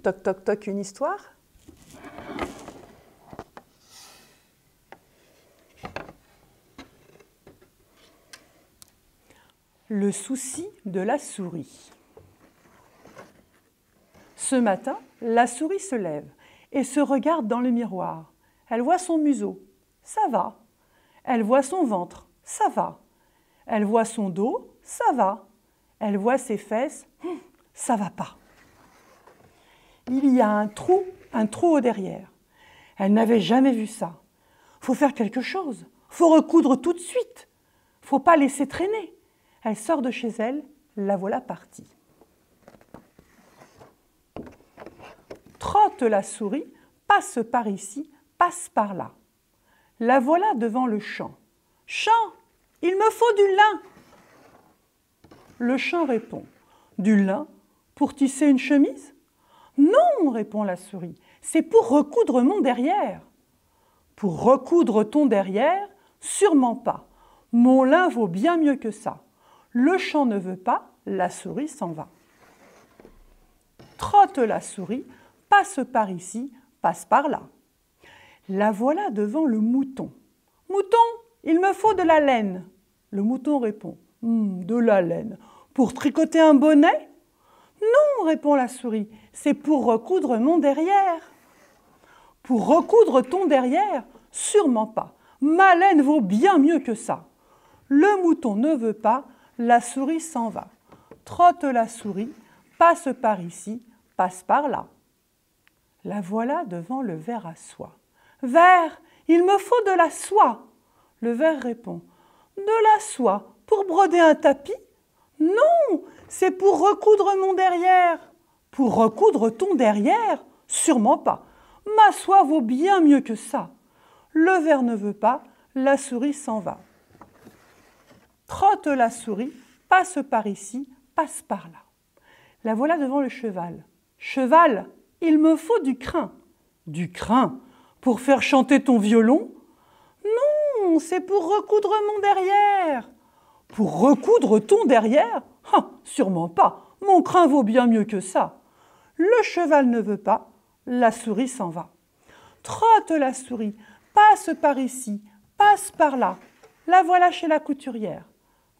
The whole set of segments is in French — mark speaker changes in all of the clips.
Speaker 1: Toc, toc, toc, une histoire. Le souci de la souris. Ce matin, la souris se lève et se regarde dans le miroir. Elle voit son museau, ça va. Elle voit son ventre, ça va. Elle voit son dos, ça va. Elle voit ses fesses, ça va pas. Il y a un trou au derrière. Elle n'avait jamais vu ça. Faut faire quelque chose. Faut recoudre tout de suite. Faut pas laisser traîner. Elle sort de chez elle, la voilà partie. Trotte la souris, passe par ici, passe par là. La voilà devant le champ. « Champ, il me faut du lin !» Le champ répond. « Du lin pour tisser une chemise ?»« Non, répond la souris, c'est pour recoudre mon derrière. »« Pour recoudre ton derrière, sûrement pas. Mon lin vaut bien mieux que ça. » Le champ ne veut pas, la souris s'en va. Trotte la souris, passe par ici, passe par là. La voilà devant le mouton. « Mouton, il me faut de la laine. » Le mouton répond. « De la laine. Pour tricoter un bonnet ?»« Non, répond la souris, c'est pour recoudre mon derrière. »« Pour recoudre ton derrière, sûrement pas. Ma laine vaut bien mieux que ça. » Le mouton ne veut pas, la souris s'en va. Trotte la souris, passe par ici, passe par là. La voilà devant le ver à soie. « Ver, il me faut de la soie. » Le ver répond. « De la soie pour broder un tapis ? Non, c'est pour recoudre mon derrière. »« Pour recoudre ton derrière ? Sûrement pas. Ma soie vaut bien mieux que ça. » Le ver ne veut pas, la souris s'en va. Trotte la souris, passe par ici, passe par là. La voilà devant le cheval. « Cheval, il me faut du crin. »« Du crin pour faire chanter ton violon ? » Non, c'est pour recoudre mon derrière. »« Pour recoudre ton derrière ? Sûrement pas, mon crin vaut bien mieux que ça. » Le cheval ne veut pas, la souris s'en va. Trotte la souris, passe par ici, passe par là. La voilà chez la couturière.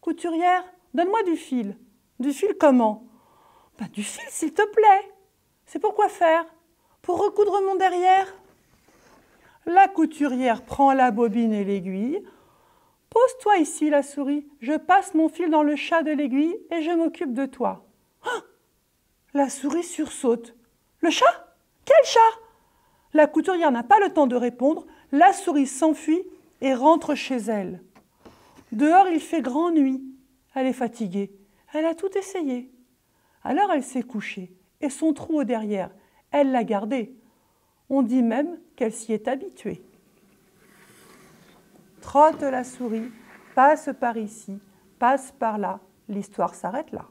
Speaker 1: « Couturière, donne-moi du fil. »« Du fil comment ? » ?»« Du fil, s'il te plaît. »« C'est pour quoi faire ? » ?»« Pour recoudre mon derrière. » La couturière prend la bobine et l'aiguille. « Pose-toi ici, la souris. Je passe mon fil dans le chat de l'aiguille et je m'occupe de toi. » La souris sursaute. « Le chat ? Quel chat ?» La couturière n'a pas le temps de répondre. La souris s'enfuit et rentre chez elle. Dehors, il fait grand nuit. Elle est fatiguée. Elle a tout essayé. Alors elle s'est couchée et son trou au derrière, elle l'a gardé. On dit même qu'elle s'y est habituée. Trotte la souris, passe par ici, passe par là. L'histoire s'arrête là.